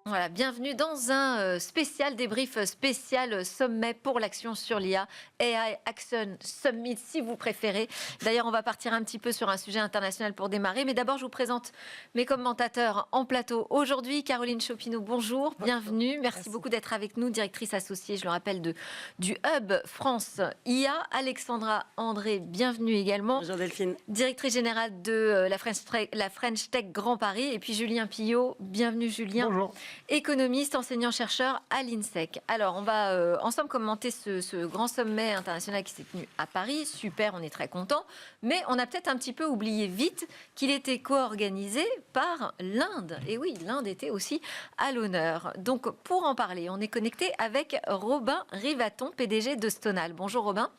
Voilà, bienvenue dans un spécial débrief, spécial sommet pour l'action sur l'IA, AI Action Summit si vous préférez. D'ailleurs, on va partir un petit peu sur un sujet international pour démarrer, mais d'abord je vous présente mes commentateurs en plateau aujourd'hui. Caroline Chopineau, bonjour, bienvenue. Merci beaucoup d'être avec nous, directrice associée, je le rappelle, du Hub France IA. Alexandra André, bienvenue également. Bonjour Delphine. Directrice générale de la French Tech Grand Paris. Et puis Julien Pillot, bienvenue Julien. Bonjour. Économiste, enseignant-chercheur à l'INSEC. Alors, on va ensemble commenter ce grand sommet international qui s'est tenu à Paris. Super, on est très contents. Mais on a peut-être un petit peu oublié vite qu'il était co-organisé par l'Inde. Et oui, l'Inde était aussi à l'honneur. Donc, pour en parler, on est connecté avec Robin Rivaton, PDG de Stonal. Bonjour Robin.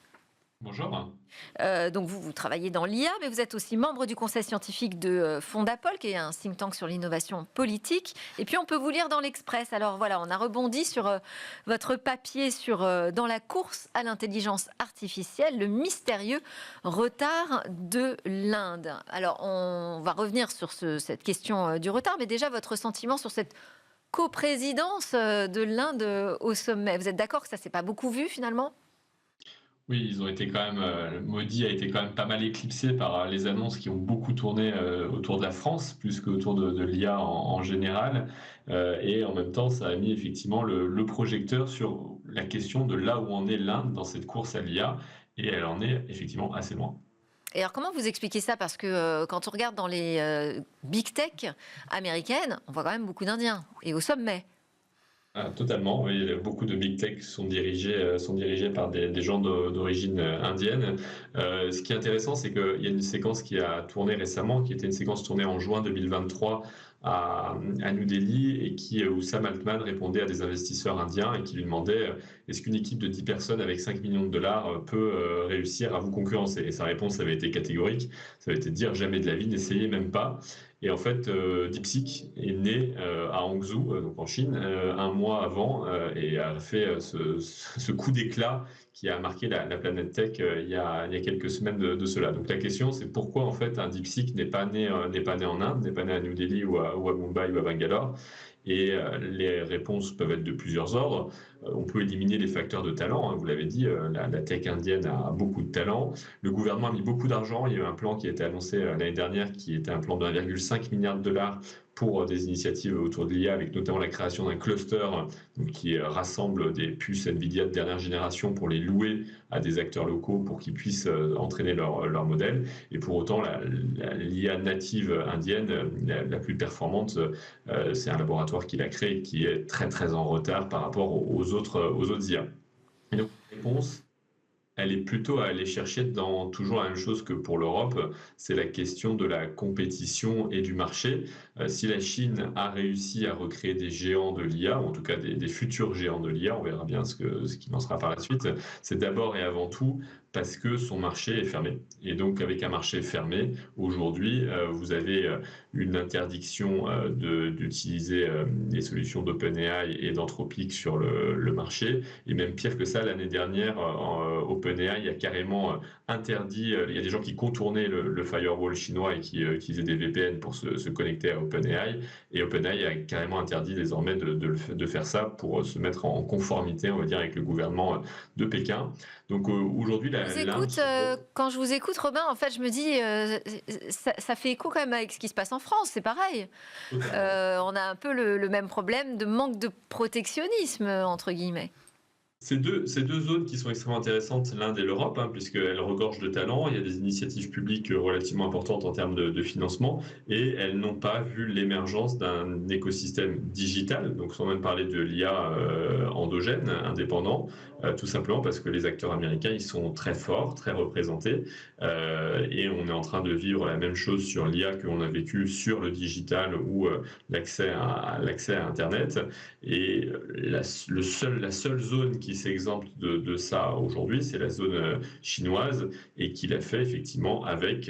Bonjour. Donc vous travaillez dans l'IA, mais vous êtes aussi membre du conseil scientifique de Fondapol, qui est un think tank sur l'innovation politique. Et puis on peut vous lire dans l'Express. Alors voilà, on a rebondi sur votre papier dans la course à l'intelligence artificielle, le mystérieux retard de l'Inde. Alors on va revenir sur cette question du retard, mais déjà votre sentiment sur cette coprésidence de l'Inde au sommet. Vous êtes d'accord que ça s'est pas beaucoup vu finalement ? Oui, ils ont été quand même, Modi a été quand même pas mal éclipsé par les annonces qui ont beaucoup tourné autour de la France, plus qu'autour de l'IA en général. Et en même temps, ça a mis effectivement le projecteur sur la question de là où en est l'Inde dans cette course à l'IA. Et elle en est effectivement assez loin. Et alors, comment vous expliquez ça ? Parce que quand on regarde dans les big tech américaines, on voit quand même beaucoup d'Indiens, et au sommet. Ah, totalement, oui. Beaucoup de big tech sont dirigés par des gens d'origine indienne. Ce qui est intéressant, c'est qu'il y a une séquence qui a tourné récemment, qui était une séquence tournée en juin 2023 à New Delhi, et où Sam Altman répondait à des investisseurs indiens et qui lui demandait est-ce qu'une équipe de 10 personnes avec 5 millions de dollars peut réussir à vous concurrencer ? Et sa réponse avait été catégorique, ça avait été de dire jamais de la vie, n'essayez même pas. Et en fait, DeepSeek est né à Hangzhou, donc en Chine, un mois avant, et a fait ce coup d'éclat qui a marqué la planète tech il y a quelques semaines de cela. Donc la question, c'est pourquoi en fait un DeepSeek n'est pas né en Inde, n'est pas né à New Delhi ou à Mumbai ou à Bangalore. Et les réponses peuvent être de plusieurs ordres. On peut éliminer les facteurs de talent, hein, vous l'avez dit, la tech indienne a beaucoup de talent. Le gouvernement a mis beaucoup d'argent. Il y a eu un plan qui a été annoncé l'année dernière, qui était un plan de 1,5 milliard de dollars pour des initiatives autour de l'IA, avec notamment la création d'un cluster qui rassemble des puces NVIDIA de dernière génération pour les louer à des acteurs locaux pour qu'ils puissent entraîner leur modèle. Et pour autant, l'IA native indienne, la plus performante, c'est un laboratoire qui l'a créé, qui est très très en retard par rapport aux autres IA. Et donc, la réponse, elle est plutôt à aller chercher dans toujours la même chose que pour l'Europe, c'est la question de la compétition et du marché. Si la Chine a réussi à recréer des géants de l'IA, ou en tout cas des futurs géants de l'IA, on verra bien ce qu'il en sera par la suite, c'est d'abord et avant tout parce que son marché est fermé. Et donc avec un marché fermé, aujourd'hui, vous avez une interdiction d'utiliser les solutions d'OpenAI et d'Anthropic sur le marché. Et même pire que ça, l'année dernière, OpenAI a carrément interdit, il y a des gens qui contournaient le firewall chinois et qui utilisaient des VPN pour se connecter à OpenAI. Et OpenAI a carrément interdit désormais de faire ça pour se mettre en conformité, on va dire, avec le gouvernement de Pékin. Donc aujourd'hui, quand je vous écoute, Robin, en fait, je me dis, ça fait écho quand même avec ce qui se passe en France, c'est pareil. On a un peu le même problème de manque de protectionnisme, entre guillemets. Ces deux zones qui sont extrêmement intéressantes, l'Inde et l'Europe, hein, puisqu'elles regorgent de talents. Il y a des initiatives publiques relativement importantes en termes de financement, et elles n'ont pas vu l'émergence d'un écosystème digital, donc sans même parler de l'IA endogène, indépendant, tout simplement parce que les acteurs américains, ils sont très forts, très représentés, et on est en train de vivre la même chose sur l'IA qu'on a vécu sur le digital ou l'accès à Internet. Et la seule zone qui s'exempte de ça aujourd'hui, c'est la zone chinoise, et qui l'a fait effectivement avec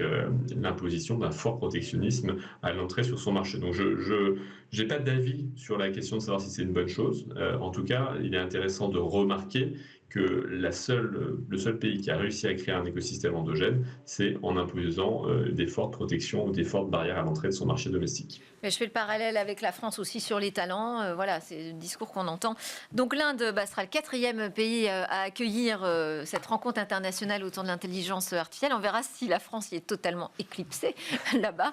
l'imposition d'un fort protectionnisme à l'entrée sur son marché. Donc je n'ai pas d'avis sur la question de savoir si c'est une bonne chose. En tout cas, il est intéressant de remarquer que le seul pays qui a réussi à créer un écosystème endogène, c'est en imposant des fortes protections ou des fortes barrières à l'entrée de son marché domestique. Mais je fais le parallèle avec la France aussi sur les talents. Voilà, c'est le discours qu'on entend. Donc l'Inde sera le 4e pays à accueillir cette rencontre internationale autour de l'intelligence artificielle. On verra si la France y est totalement éclipsée là-bas.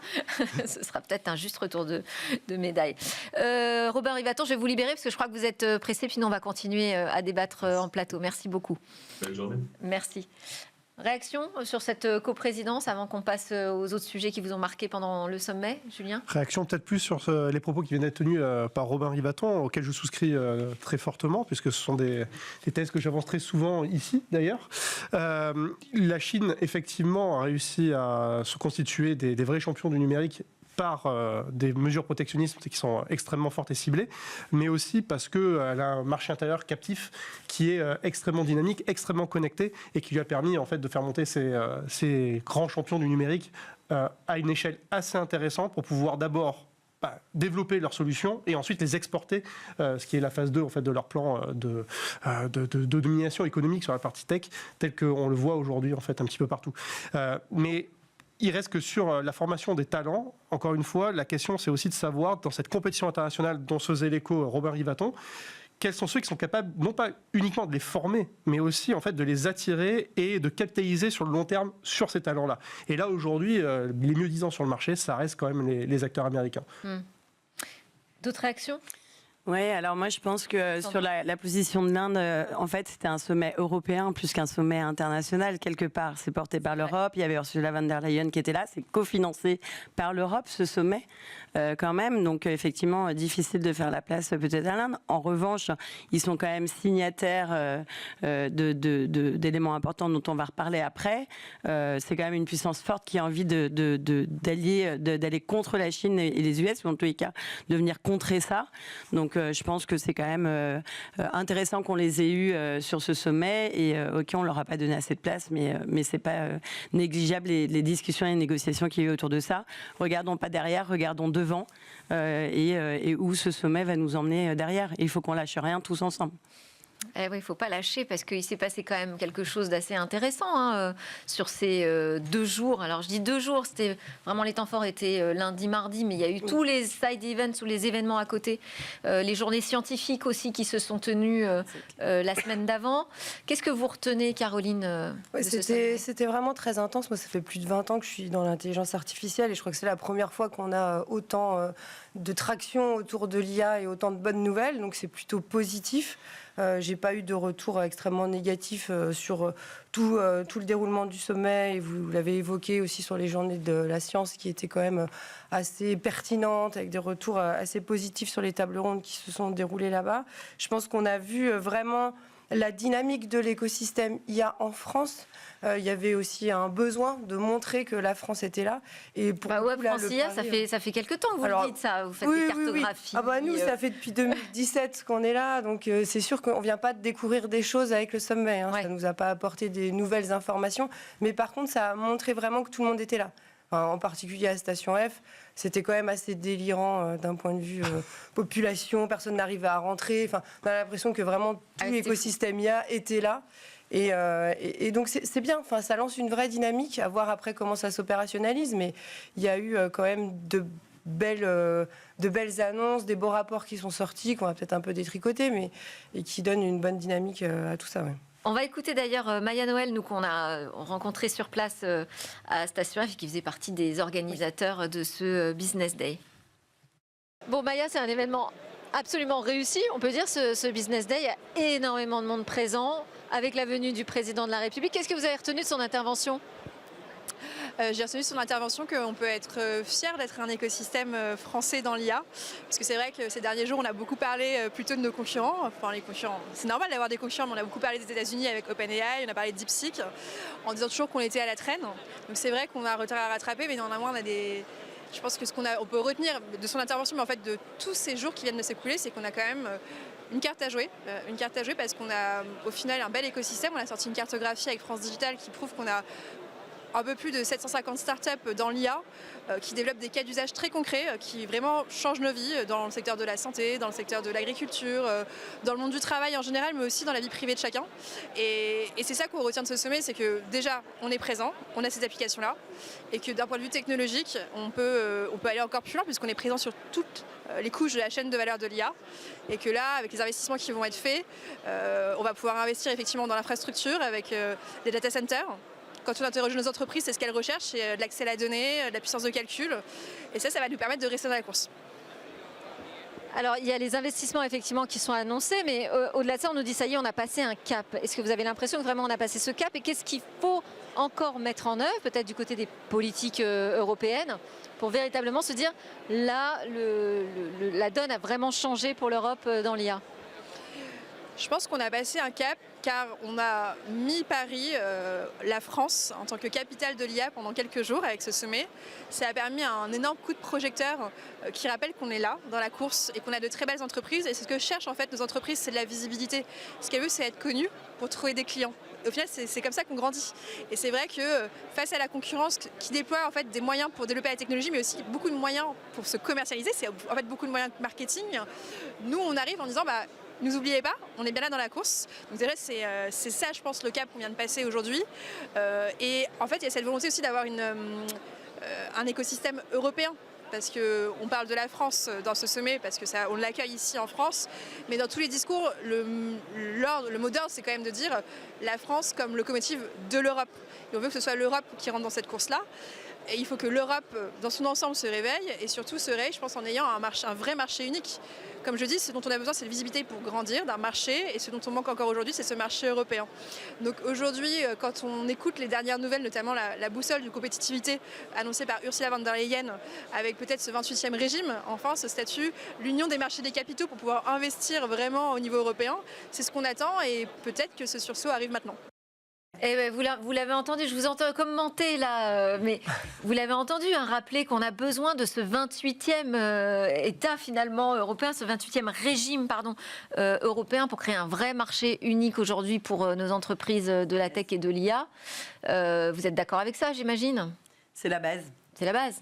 Ce sera peut-être un juste retour de médaille. Robin Rivaton, je vais vous libérer parce que je crois que vous êtes pressé. Puis nous, on va continuer à débattre en plateau. Merci beaucoup. Bonne journée. Merci. Réaction sur cette coprésidence avant qu'on passe aux autres sujets qui vous ont marqué pendant le sommet, Julien ? Réaction peut-être plus sur les propos qui viennent d'être tenus par Robin Rivaton, auxquels je souscris très fortement, puisque ce sont des thèses que j'avance très souvent ici d'ailleurs. La Chine, effectivement, a réussi à se constituer des vrais champions du numérique par des mesures protectionnistes qui sont extrêmement fortes et ciblées, mais aussi parce qu'elle a un marché intérieur captif qui est extrêmement dynamique, extrêmement connecté, et qui lui a permis en fait de faire monter ces grands champions du numérique à une échelle assez intéressante pour pouvoir d'abord développer leurs solutions et ensuite les exporter, ce qui est la phase 2 en fait, de leur plan de domination économique sur la partie tech, tel qu'on le voit aujourd'hui en fait, un petit peu partout. Mais il reste que sur la formation des talents, encore une fois, la question c'est aussi de savoir, dans cette compétition internationale dont se faisait l'écho Robin Rivaton, quels sont ceux qui sont capables, non pas uniquement de les former, mais aussi en fait, de les attirer et de capitaliser sur le long terme sur ces talents-là. Et là, aujourd'hui, les mieux-disants sur le marché, ça reste quand même les acteurs américains. D'autres réactions ? Oui, alors moi je pense que sur la position de l'Inde, en fait c'était un sommet européen plus qu'un sommet international quelque part. C'est porté par l'Europe, il y avait Ursula von der Leyen qui était là, c'est cofinancé par l'Europe ce sommet quand même. Donc effectivement difficile de faire la place peut-être à l'Inde. En revanche, ils sont quand même signataires d'éléments importants dont on va reparler après. C'est quand même une puissance forte qui a envie d'aller contre la Chine et les US, ou en tous les cas de venir contrer ça. Donc je pense que c'est quand même intéressant qu'on les ait eus sur ce sommet et ok, on leur a pas donné assez de place, mais c'est pas négligeable les discussions et les négociations qu'il y a eu autour de ça. Regardons pas derrière, regardons devant et où ce sommet va nous emmener derrière. Et il faut qu'on lâche rien tous ensemble. Oui, il ne faut pas lâcher parce qu'il s'est passé quand même quelque chose d'assez intéressant sur ces 2 jours. Alors je dis 2 jours, c'était vraiment les temps forts étaient lundi, mardi, mais il y a eu tous les side events ou les événements à côté, les journées scientifiques aussi qui se sont tenues la semaine d'avant. Qu'est-ce que vous retenez, Caroline C'était vraiment très intense. Moi, ça fait plus de 20 ans que je suis dans l'intelligence artificielle et je crois que c'est la première fois qu'on a autant de traction autour de l'IA et autant de bonnes nouvelles. Donc c'est plutôt positif. J'ai pas eu de retour extrêmement négatif sur tout le déroulement du sommet, et vous l'avez évoqué aussi sur les journées de la science qui étaient quand même assez pertinentes, avec des retours assez positifs sur les tables rondes qui se sont déroulées là-bas. Je pense qu'on a vu vraiment la dynamique de l'écosystème IA en France. Il y avait aussi un besoin de montrer que la France était là. Et pour France IA, ça fait quelques temps que vous le dites ça. Vous faites des cartographies. Oui. Nous, ça fait depuis 2017 qu'on est là. Donc c'est sûr qu'on ne vient pas de découvrir des choses avec le sommet. Ça ne nous a pas apporté des nouvelles informations. Mais par contre, ça a montré vraiment que tout le monde était là. En particulier à Station F, c'était quand même assez délirant d'un point de vue population. Personne n'arrivait à rentrer. Enfin, on a l'impression que vraiment tout l'écosystème IA était là. Et donc c'est bien, enfin, ça lance une vraie dynamique, à voir après comment ça s'opérationnalise, mais il y a eu quand même de belles annonces, des beaux rapports qui sont sortis, qu'on va peut-être un peu détricoter, et qui donnent une bonne dynamique à tout ça. Ouais. On va écouter d'ailleurs Maya Noël, nous qu'on a rencontré sur place à Station F, qui faisait partie des organisateurs de ce Business Day. Bon, Maya, c'est un événement absolument réussi, on peut dire, ce Business Day. Il y a énormément de monde présent, avec la venue du président de la République. Qu'est-ce que vous avez retenu de son intervention ? J'ai retenu son intervention qu'on peut être fier d'être un écosystème français dans l'IA. Parce que c'est vrai que ces derniers jours, on a beaucoup parlé plutôt de nos concurrents. Enfin, les concurrents, c'est normal d'avoir des concurrents, mais on a beaucoup parlé des États-Unis avec OpenAI, on a parlé de DeepSeek, en disant toujours qu'on était à la traîne. Donc c'est vrai qu'on a un retard à rattraper, mais néanmoins, on a des... Je pense que on peut retenir de son intervention, mais en fait de tous ces jours qui viennent de s'écouler, c'est qu'on a quand même une carte à jouer parce qu'on a au final un bel écosystème. On a sorti une cartographie avec France Digital qui prouve qu'on a un peu plus de 750 startups dans l'IA qui développent des cas d'usage très concrets qui vraiment changent nos vies dans le secteur de la santé, dans le secteur de l'agriculture, dans le monde du travail en général, mais aussi dans la vie privée de chacun. Et c'est ça qu'on retient de ce sommet, c'est que déjà, on est présent, on a ces applications-là, et que d'un point de vue technologique, on peut aller encore plus loin puisqu'on est présent sur toutes les couches de la chaîne de valeur de l'IA, et que là, avec les investissements qui vont être faits, on va pouvoir investir effectivement dans l'infrastructure avec des data centers. Quand on interroge nos entreprises, c'est ce qu'elles recherchent, c'est de l'accès à la donnée, de la puissance de calcul, et ça va nous permettre de rester dans la course. Alors, il y a les investissements effectivement qui sont annoncés, mais au-delà de ça, on nous dit ça y est, on a passé un cap. Est-ce que vous avez l'impression que vraiment on a passé ce cap, et qu'est-ce qu'il faut encore mettre en œuvre, peut-être du côté des politiques européennes, pour véritablement se dire là, la donne a vraiment changé pour l'Europe dans l'IA? Je pense qu'on a passé un cap car on a mis Paris, la France, en tant que capitale de l'IA pendant quelques jours avec ce sommet. Ça a permis un énorme coup de projecteur qui rappelle qu'on est là, dans la course, et qu'on a de très belles entreprises. Et c'est ce que cherchent en fait nos entreprises, c'est de la visibilité. Ce qu'elles veulent, c'est être connues pour trouver des clients. Au final, c'est comme ça qu'on grandit. Et c'est vrai que face à la concurrence qui déploie en fait des moyens pour développer la technologie, mais aussi beaucoup de moyens pour se commercialiser, c'est en fait beaucoup de moyens de marketing, nous on arrive en disant nous oubliez pas, on est bien là dans la course. Donc c'est ça, je pense, le cap qu'on vient de passer aujourd'hui. Et en fait, il y a cette volonté aussi d'avoir un écosystème européen. Parce qu'on parle de la France dans ce sommet, parce que on l'accueille ici en France. Mais dans tous les discours, le mot d'ordre, c'est quand même de dire la France comme locomotive de l'Europe. Et on veut que ce soit l'Europe qui rentre dans cette course-là. Et il faut que l'Europe, dans son ensemble, se réveille, et surtout se réveille, je pense, en ayant un vrai marché unique. Comme je dis, ce dont on a besoin, c'est de visibilité pour grandir d'un marché, et ce dont on manque encore aujourd'hui, c'est ce marché européen. Donc aujourd'hui, quand on écoute les dernières nouvelles, notamment la boussole de compétitivité annoncée par Ursula von der Leyen, avec peut-être ce 28e régime, enfin ce statut, l'union des marchés des capitaux pour pouvoir investir vraiment au niveau européen, c'est ce qu'on attend, et peut-être que ce sursaut arrive maintenant. Eh ben, vous l'avez entendu, je vous entends commenter là, mais vous l'avez entendu, rappeler qu'on a besoin de ce 28e État finalement européen, ce 28e régime européen pour créer un vrai marché unique aujourd'hui pour nos entreprises de la tech et de l'IA. Vous êtes d'accord avec ça, j'imagine? C'est la base. C'est la base.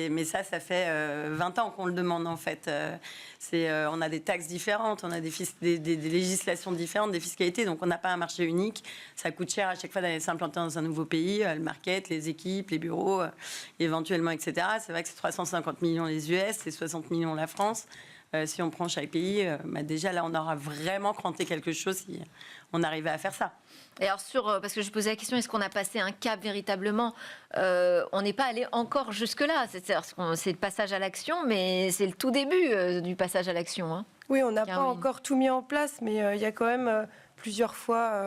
Mais ça fait 20 ans qu'on le demande en fait. On a des taxes différentes, on a des législations différentes, des fiscalités, donc on n'a pas un marché unique. Ça coûte cher à chaque fois d'aller s'implanter dans un nouveau pays, le market, les équipes, les bureaux, éventuellement, etc. C'est vrai que c'est 350 millions les US, c'est 60 millions la France. Si on prend chaque pays, déjà là, on aura vraiment cranté quelque chose si on arrivait à faire ça. Et alors parce que je posais la question, est-ce qu'on a passé un cap véritablement? On n'est pas allé encore jusque-là. C'est le passage à l'action, mais c'est le tout début du passage à l'action. Oui, on n'a pas encore tout mis en place, mais il y a quand même plusieurs fois,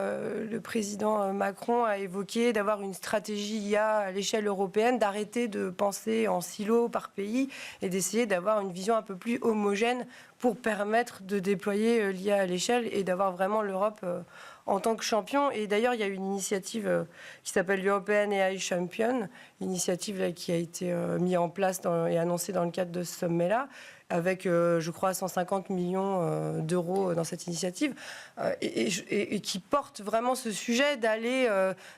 le président Macron a évoqué d'avoir une stratégie IA à l'échelle européenne, d'arrêter de penser en silos par pays et d'essayer d'avoir une vision un peu plus homogène pour permettre de déployer l'IA à l'échelle et d'avoir vraiment l'Europe en tant que champion. Et d'ailleurs, il y a une initiative qui s'appelle European AI Champion, initiative qui a été mise en place et annoncée dans le cadre de ce sommet-là, avec, je crois, 150 millions d'euros dans cette initiative, et qui porte vraiment ce sujet d'aller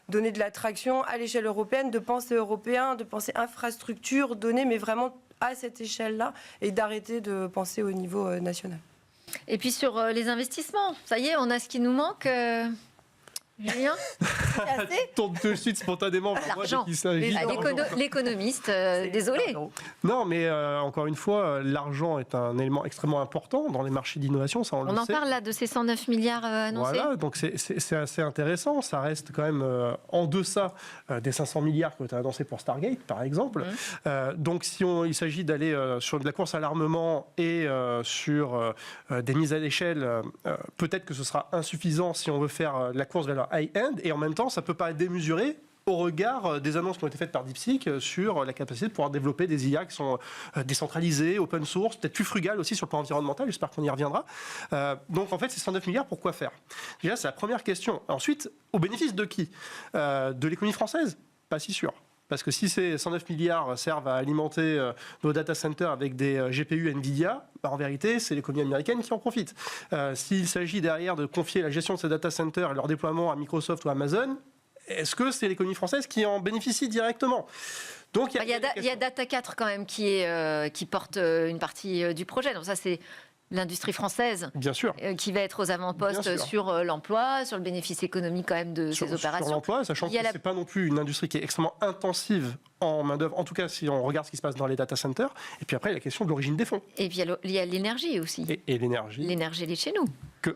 donner de l'attraction à l'échelle européenne, de penser européen, de penser infrastructure, données, mais vraiment à cette échelle-là, et d'arrêter de penser au niveau national. Et puis sur les investissements, ça y est, on a ce qui nous manque. Julien, tourne tout de suite spontanément. L'argent. L'économiste, désolé. Non, mais encore une fois, l'argent est un élément extrêmement important dans les marchés d'innovation. Ça, on en sait. Parle là de ces 109 milliards annoncés. Voilà, donc c'est assez intéressant. Ça reste quand même en deçà des 500 milliards qui ont été annoncés pour Stargate, par exemple. Donc si il s'agit d'aller sur de la course à l'armement et sur des mises à l'échelle, peut-être que ce sera insuffisant si on veut faire la course vers la high-end, et en même temps, ça peut paraître démesuré au regard des annonces qui ont été faites par DeepSeek sur la capacité de pouvoir développer des IA qui sont décentralisées, open source, peut-être plus frugales aussi sur le plan environnemental, j'espère qu'on y reviendra. Donc en fait, ces 109 milliards, pourquoi faire? Déjà, c'est la première question. Ensuite, au bénéfice de qui? De l'économie française? Pas si sûr. Parce que si ces 109 milliards servent à alimenter nos data centers avec des GPU NVIDIA, en vérité, c'est l'économie américaine qui en profite. S'il s'agit derrière de confier la gestion de ces data centers et leur déploiement à Microsoft ou Amazon, est-ce que c'est l'économie française qui en bénéficie directement ? Donc, il y a Data 4 quand même qui porte une partie du projet. Donc ça, c'est l'industrie française, bien sûr, qui va être aux avant-postes sur l'emploi, sur le bénéfice économique quand même de ces opérations. Sur l'emploi, sachant que c'est pas non plus une industrie qui est extrêmement intensive en main-d'œuvre, en tout cas si on regarde ce qui se passe dans les data centers. Et puis après, il y a la question de l'origine des fonds. Et puis il y a l'énergie aussi. Et l'énergie. L'énergie, elle est de chez nous.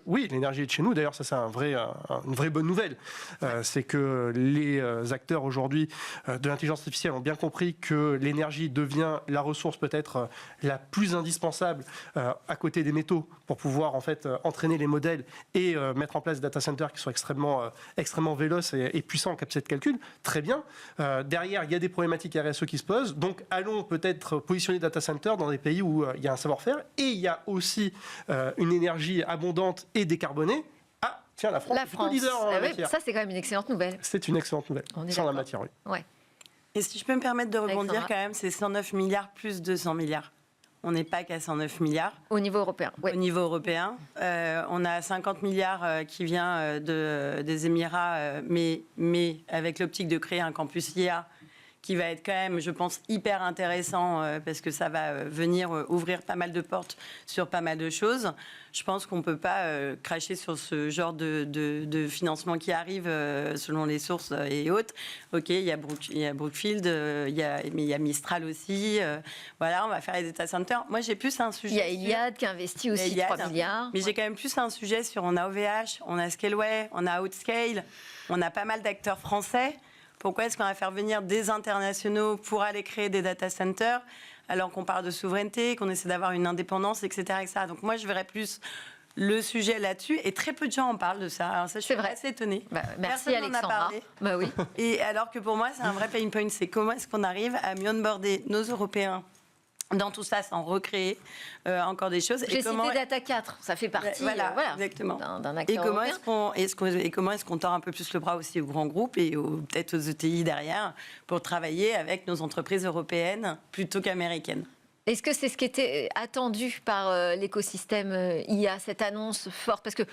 Oui, l'énergie est de chez nous. D'ailleurs, ça, c'est une vraie bonne nouvelle. C'est que les acteurs aujourd'hui de l'intelligence artificielle ont bien compris que l'énergie devient la ressource peut-être la plus indispensable à côté des métaux pour pouvoir en fait entraîner les modèles et mettre en place des data centers qui sont extrêmement véloces et puissants en capacité de calcul. Très bien. Derrière, il y a des problématiques RSE qui se posent. Donc, allons peut-être positionner data centers dans des pays où il y a un savoir-faire et il y a aussi une énergie abondante et décarbonée. Ah, tiens, la France est plutôt leader en la matière. Ça, c'est quand même une excellente nouvelle. C'est une excellente nouvelle. Sur la matière, oui. Ouais. Et si je peux me permettre de rebondir quand même, c'est 109 milliards plus 200 milliards. On n'est pas qu'à 109 milliards. Au niveau européen. Ouais. Au niveau européen. On a 50 milliards qui vient des Émirats, mais avec l'optique de créer un campus IA qui va être quand même, je pense, hyper intéressant parce que ça va venir ouvrir pas mal de portes sur pas mal de choses. Je pense qu'on ne peut pas cracher sur ce genre de financement qui arrive selon les sources et autres. OK, il y a Brookfield, mais il y a Mistral aussi. Voilà, on va faire les data centers. Moi, j'ai plus un sujet... Il y a Iliad qui investit aussi 3 milliards. Mais j'ai quand même plus un sujet sur... On a OVH, on a Scaleway, on a Outscale, on a pas mal d'acteurs français. Pourquoi est-ce qu'on va faire venir des internationaux pour aller créer des data centers alors qu'on parle de souveraineté, qu'on essaie d'avoir une indépendance, etc., etc. Donc moi, je verrais plus le sujet là-dessus. Et très peu de gens en parlent de ça. Alors ça, je suis assez étonnée. Merci Personne Alexandra. n'en a parlé. Bah oui. Et alors que pour moi, c'est un vrai pain point. C'est comment est-ce qu'on arrive à mieux onboarder nos Européens dans tout ça, sans recréer encore des choses. J'ai cité Data 4, ça fait partie exactement. d'un acteur européen. Et comment est-ce qu'on tord un peu plus le bras aussi aux grands groupes et peut-être aux ETI derrière pour travailler avec nos entreprises européennes plutôt qu'américaines. Est-ce que c'est ce qui était attendu par l'écosystème IA, cette annonce forte ? Parce que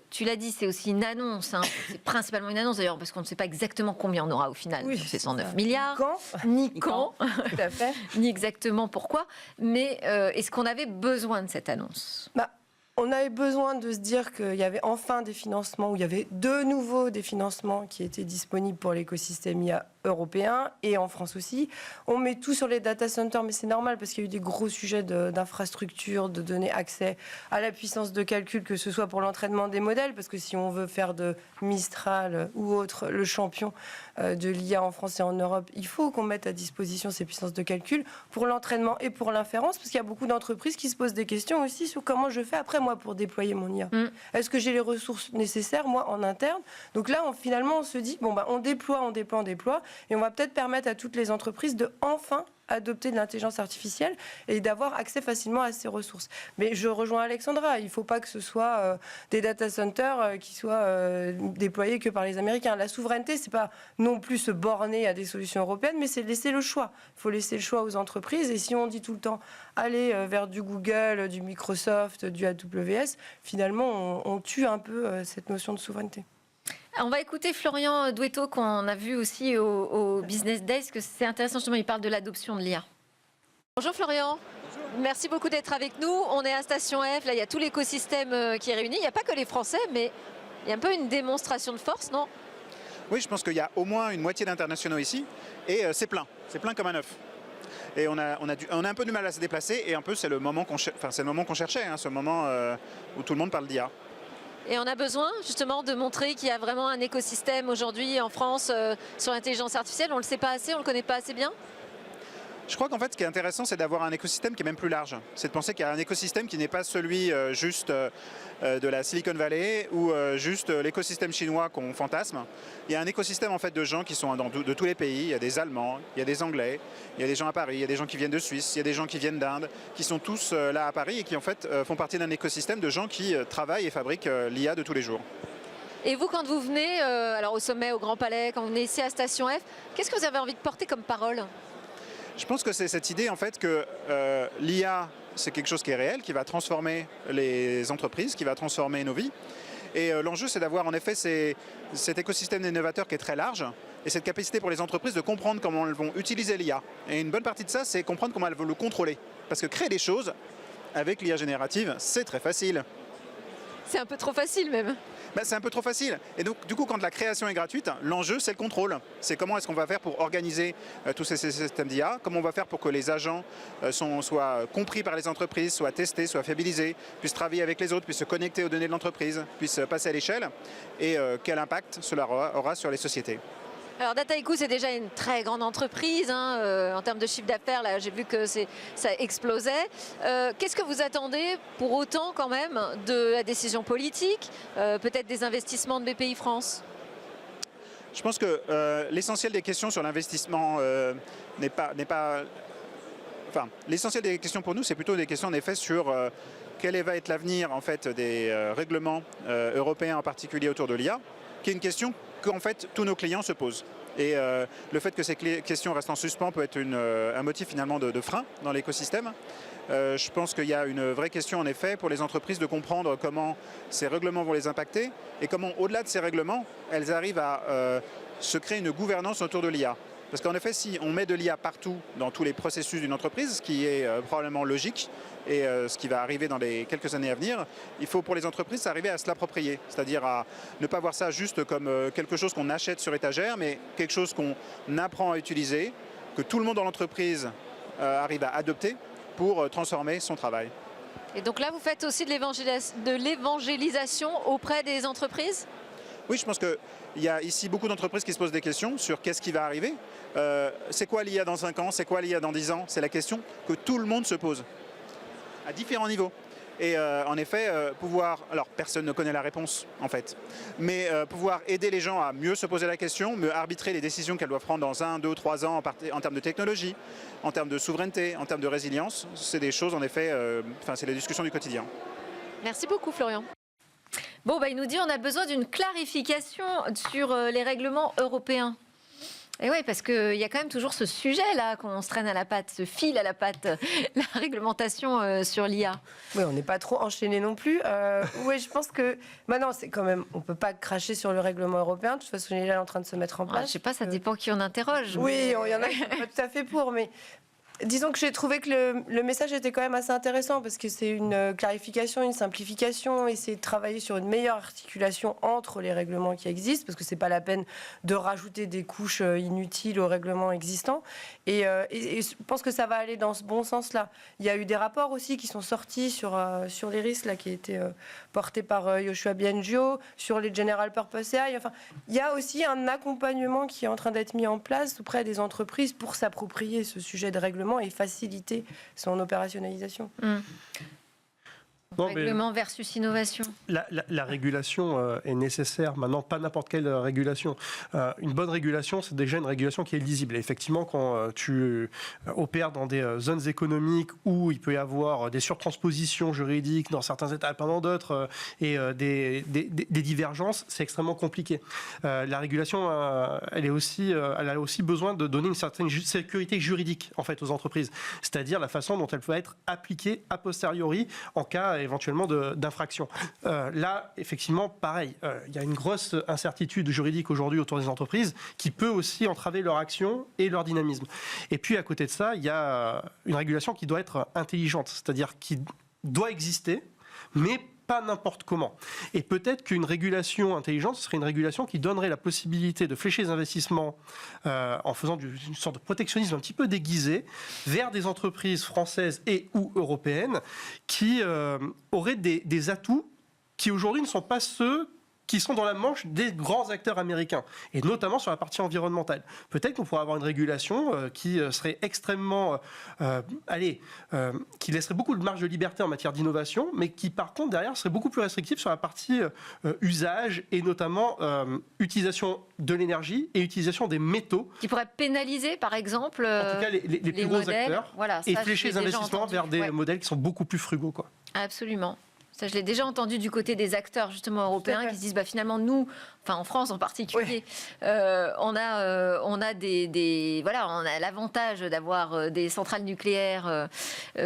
tu l'as dit, c'est aussi une annonce. Hein. C'est principalement une annonce d'ailleurs, parce qu'on ne sait pas exactement combien on aura au final. Oui, c'est 109 milliards. Ni quand. Tout à fait. Ni exactement pourquoi. Mais est-ce qu'on avait besoin de cette annonce ? On avait besoin de se dire qu'il y avait enfin des financements, ou il y avait de nouveau des financements qui étaient disponibles pour l'écosystème IA européen et en France aussi. On met tout sur les data centers, mais c'est normal parce qu'il y a eu des gros sujets d'infrastructure, de donner accès à la puissance de calcul, que ce soit pour l'entraînement des modèles, parce que si on veut faire de Mistral ou autre le champion de l'IA en France et en Europe, il faut qu'on mette à disposition ces puissances de calcul pour l'entraînement et pour l'inférence, parce qu'il y a beaucoup d'entreprises qui se posent des questions aussi sur comment je fais après moi pour déployer mon IA. Est-ce que j'ai les ressources nécessaires moi en interne ? Donc là, finalement, on se dit on déploie, et on va peut-être permettre à toutes les entreprises de enfin adopter de l'intelligence artificielle et d'avoir accès facilement à ces ressources. Mais je rejoins Alexandra, il ne faut pas que ce soit des data centers qui soient déployés que par les Américains. La souveraineté, c'est pas non plus se borner à des solutions européennes, mais c'est laisser le choix. Il faut laisser le choix aux entreprises. Et si on dit tout le temps aller vers du Google, du Microsoft, du AWS, finalement, on tue un peu cette notion de souveraineté. On va écouter Florian Douetto, qu'on a vu aussi au Business Days, parce que c'est intéressant, justement, il parle de l'adoption de l'IA. Bonjour Florian. Bonjour. Merci beaucoup d'être avec nous. On est à Station F, là il y a tout l'écosystème qui est réuni. Il n'y a pas que les Français, mais il y a un peu une démonstration de force, non ? Oui, je pense qu'il y a au moins une moitié d'internationaux ici, et c'est plein comme un œuf. Et on a un peu du mal à se déplacer, et un peu c'est le moment qu'on cherchait, hein, ce moment où tout le monde parle d'IA. Et on a besoin justement de montrer qu'il y a vraiment un écosystème aujourd'hui en France sur l'intelligence artificielle. On ne le sait pas assez, on ne le connaît pas assez bien. Je crois qu'en fait, ce qui est intéressant, c'est d'avoir un écosystème qui est même plus large. C'est de penser qu'il y a un écosystème qui n'est pas celui juste de la Silicon Valley ou juste l'écosystème chinois qu'on fantasme. Il y a un écosystème en fait de gens qui sont de tous les pays. Il y a des Allemands, il y a des Anglais, il y a des gens à Paris, il y a des gens qui viennent de Suisse, il y a des gens qui viennent d'Inde, qui sont tous là à Paris et qui en fait font partie d'un écosystème de gens qui travaillent et fabriquent l'IA de tous les jours. Et vous, quand vous venez alors au sommet, au Grand Palais, quand vous venez ici à Station F, qu'est-ce que vous avez envie de porter comme parole ? Je pense que c'est cette idée en fait que l'IA, c'est quelque chose qui est réel, qui va transformer les entreprises, qui va transformer nos vies. Et l'enjeu, c'est d'avoir en effet cet écosystème d'innovateurs qui est très large et cette capacité pour les entreprises de comprendre comment elles vont utiliser l'IA. Et une bonne partie de ça, c'est comprendre comment elles vont le contrôler. Parce que créer des choses avec l'IA générative, c'est très facile. C'est un peu trop facile même. C'est un peu trop facile. Et donc, du coup, quand la création est gratuite, l'enjeu, c'est le contrôle. C'est comment est-ce qu'on va faire pour organiser tous ces systèmes d'IA, comment on va faire pour que les agents soient compris par les entreprises, soient testés, soient fiabilisés, puissent travailler avec les autres, puissent se connecter aux données de l'entreprise, puissent passer à l'échelle, et quel impact cela aura sur les sociétés. Alors Dataiku, c'est déjà une très grande entreprise en termes de chiffre d'affaires. Là, j'ai vu que ça explosait. Qu'est-ce que vous attendez pour autant quand même de la décision politique, peut-être des investissements de BPI France? Je pense que l'essentiel des questions sur l'investissement n'est pas. Enfin, l'essentiel des questions pour nous, c'est plutôt des questions en effet sur quel va être l'avenir en fait des règlements européens en particulier autour de l'IA, qui est une question qu'en fait tous nos clients se posent. Et le fait que ces questions restent en suspens peut être un motif finalement de frein dans l'écosystème. Je pense qu'il y a une vraie question en effet pour les entreprises de comprendre comment ces règlements vont les impacter et comment au-delà de ces règlements, elles arrivent à se créer une gouvernance autour de l'IA. Parce qu'en effet, si on met de l'IA partout dans tous les processus d'une entreprise, ce qui est probablement logique et ce qui va arriver dans les quelques années à venir, il faut pour les entreprises arriver à se l'approprier, c'est-à-dire à ne pas voir ça juste comme quelque chose qu'on achète sur étagère, mais quelque chose qu'on apprend à utiliser, que tout le monde dans l'entreprise arrive à adopter pour transformer son travail. Et donc là, vous faites aussi de l'évangélisation auprès des entreprises? Oui, je pense qu'il y a ici beaucoup d'entreprises qui se posent des questions sur qu'est-ce qui va arriver. C'est quoi l'IA dans 5 ans? C'est quoi l'IA dans 10 ans? C'est la question que tout le monde se pose, à différents niveaux. Et en effet, alors personne ne connaît la réponse en fait, mais pouvoir aider les gens à mieux se poser la question, mieux arbitrer les décisions qu'elles doivent prendre dans 1, 2, 3 ans en termes de technologie, en termes de souveraineté, en termes de résilience, c'est des choses en effet, c'est la discussion du quotidien. Merci beaucoup Florian. Bon, il nous dit on a besoin d'une clarification sur les règlements européens. Et oui, parce qu'il y a quand même toujours ce sujet-là qu'on se traîne à la patte, ce fil à la patte, la réglementation sur l'IA. Oui, on n'est pas trop enchaîné non plus. Oui, je pense que maintenant, c'est quand même, on ne peut pas cracher sur le règlement européen. De toute façon, il est là en train de se mettre en place. Je ne sais pas, ça dépend qui on interroge. Oui, il y en a qui ne sont pas tout à fait pour, mais disons que j'ai trouvé que le message était quand même assez intéressant parce que c'est une clarification, une simplification, essayer de travailler sur une meilleure articulation entre les règlements qui existent parce que c'est pas la peine de rajouter des couches inutiles aux règlements existants. Et je pense que ça va aller dans ce bon sens-là. Il y a eu des rapports aussi qui sont sortis sur les risques là, qui étaient portés par Yoshua Biangio, sur les General Purpose AI. Enfin, il y a aussi un accompagnement qui est en train d'être mis en place auprès des entreprises pour s'approprier ce sujet de règlement et faciliter son opérationnalisation. Règlement versus innovation. La régulation est nécessaire. Maintenant, pas n'importe quelle régulation. Une bonne régulation, c'est déjà une régulation qui est lisible. Et effectivement, quand tu opères dans des zones économiques où il peut y avoir des surtranspositions juridiques dans certains États, pas dans d'autres, et des divergences, c'est extrêmement compliqué. La régulation, elle a aussi besoin de donner une certaine sécurité juridique en fait aux entreprises. C'est-à-dire la façon dont elle peut être appliquée a posteriori en cas éventuellement d'infraction. Là, effectivement, pareil, il y a une grosse incertitude juridique aujourd'hui autour des entreprises qui peut aussi entraver leur action et leur dynamisme. Et puis, à côté de ça, il y a une régulation qui doit être intelligente, c'est-à-dire qui doit exister, mais pas n'importe comment. Et peut-être qu'une régulation intelligente, ce serait une régulation qui donnerait la possibilité de flécher les investissements en faisant une sorte de protectionnisme un petit peu déguisé vers des entreprises françaises et ou européennes qui auraient des atouts qui aujourd'hui ne sont pas ceux qui sont dans la manche des grands acteurs américains, et notamment sur la partie environnementale. Peut-être qu'on pourrait avoir une régulation qui serait extrêmement... qui laisserait beaucoup de marge de liberté en matière d'innovation, mais qui, par contre, derrière, serait beaucoup plus restrictive sur la partie usage, et notamment utilisation de l'énergie et utilisation des métaux. Qui pourrait pénaliser, par exemple, en tout cas, les plus gros modèles, acteurs, voilà, et flécher les investissements vers des modèles qui sont beaucoup plus frugaux, quoi. Absolument. Ça, je l'ai déjà entendu du côté des acteurs justement européens qui se disent finalement nous, en France en particulier, on a on a l'avantage d'avoir des centrales nucléaires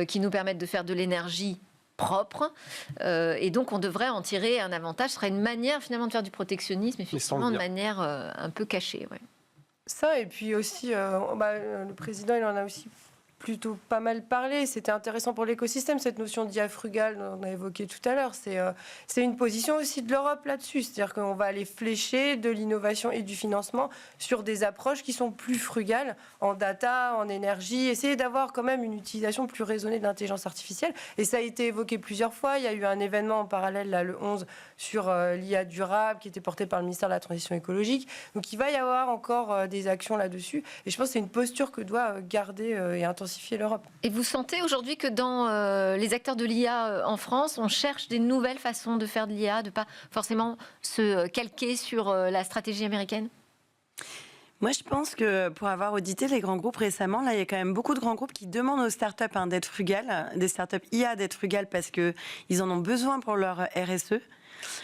qui nous permettent de faire de l'énergie propre. Et donc, on devrait en tirer un avantage. Ce serait une manière, finalement, de faire du protectionnisme, effectivement, de manière un peu cachée. Ouais. Ça, et puis aussi, le président, il en a aussi plutôt pas mal parlé. C'était intéressant pour l'écosystème, cette notion d'IA frugale dont on a évoqué tout à l'heure. C'est une position aussi de l'Europe là-dessus. C'est-à-dire qu'on va aller flécher de l'innovation et du financement sur des approches qui sont plus frugales en data, en énergie, essayer d'avoir quand même une utilisation plus raisonnée de l'intelligence artificielle. Et ça a été évoqué plusieurs fois. Il y a eu un événement en parallèle, là, le 11, sur l'IA durable, qui était porté par le ministère de la Transition écologique. Donc il va y avoir encore des actions là-dessus. Et je pense que c'est une posture que doit garder et intensifier l'Europe. Et vous sentez aujourd'hui que dans les acteurs de l'IA en France, on cherche des nouvelles façons de faire de l'IA, de ne pas forcément se calquer sur la stratégie américaine ? Moi, je pense que pour avoir audité les grands groupes récemment, là, il y a quand même beaucoup de grands groupes qui demandent aux startups d'être frugales, des startups IA d'être frugales parce qu'ils en ont besoin pour leur RSE.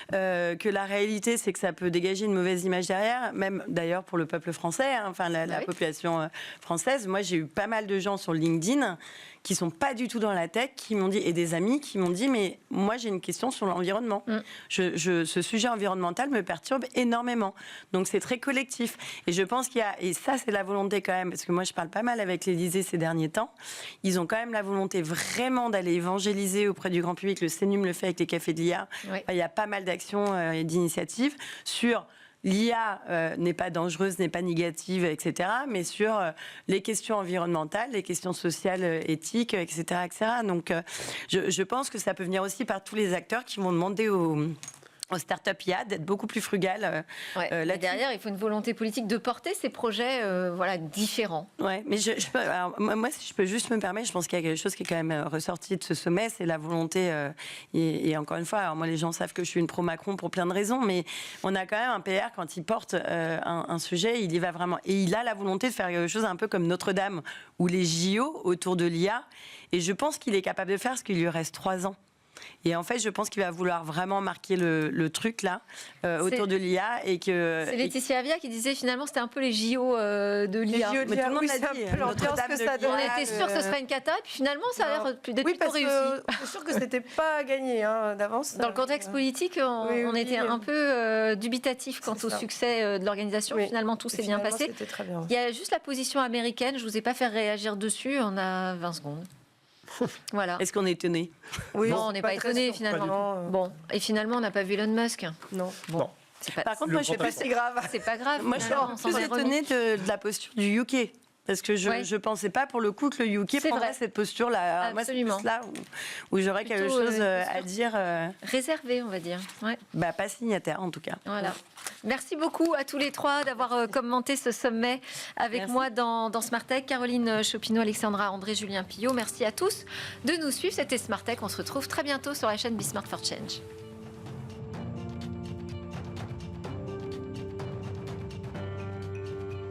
Que la réalité, c'est que ça peut dégager une mauvaise image derrière, même d'ailleurs pour le peuple français, la population française. Moi, j'ai eu pas mal de gens sur LinkedIn qui sont pas du tout dans la tech, qui m'ont dit, et des amis qui m'ont dit, mais moi j'ai une question sur l'environnement. Ce sujet environnemental me perturbe énormément. Donc c'est très collectif. Et je pense qu'il y a, et ça c'est la volonté quand même, parce que moi je parle pas mal avec l'Élysée ces derniers temps, ils ont quand même la volonté vraiment d'aller évangéliser auprès du grand public. Le CNUM le fait avec les cafés de l'IA. Oui. Il y a pas mal d'actions et d'initiatives sur l'IA n'est pas dangereuse, n'est pas négative, etc. Mais sur les questions environnementales, les questions sociales, éthiques, etc. etc. Donc, je pense que ça peut venir aussi par tous les acteurs qui vont demander aux start-up IA d'être beaucoup plus frugales. Là derrière, il faut une volonté politique de porter ces projets différents. Ouais, mais moi, si je peux juste me permettre, je pense qu'il y a quelque chose qui est quand même ressorti de ce sommet, c'est la volonté, et encore une fois, alors moi les gens savent que je suis une pro-Macron pour plein de raisons, mais on a quand même un PR, quand il porte un sujet, il y va vraiment. Et il a la volonté de faire quelque chose un peu comme Notre-Dame, ou les JO autour de l'IA, et je pense qu'il est capable de faire parce qu'il lui reste 3 ans. Et en fait, je pense qu'il va vouloir vraiment marquer le truc là autour de l'IA et que. C'est Laetitia Avia qui disait finalement c'était un peu les JO de l'IA. Mais tout le monde l'a dit. On était sûr que ce serait une cata, et puis finalement ça a l'air d'être plutôt réussi. C'est sûr que c'était pas gagné d'avance. Dans le contexte politique, on était un peu dubitatif quant au succès de l'organisation. Oui. Finalement, tout s'est bien passé. Très bien. Il y a juste la position américaine. Je vous ai pas fait réagir dessus. On a 20 secondes. Voilà. Est-ce qu'on est étonné? Oui, non, on n'est pas étonné finalement. Bon, et finalement, on n'a pas vu Elon Musk. Non. Bon. Par contre, moi, je sais pas si grave. C'est pas grave. Moi, je suis plus étonnée de la posture du UK. Parce que je ne pensais pas pour le coup que le UK prendrait cette posture-là. Absolument. Moi, c'est là où j'aurais quelque chose à dire. Réservé, on va dire. Ouais. Bah, pas signataire, en tout cas. Voilà. Merci beaucoup à tous les trois d'avoir commenté ce sommet avec moi dans Smart Tech. Caroline Chopineau, Alexandra André, Julien Pillot. Merci à tous de nous suivre. C'était Smart Tech. On se retrouve très bientôt sur la chaîne Be Smart for Change.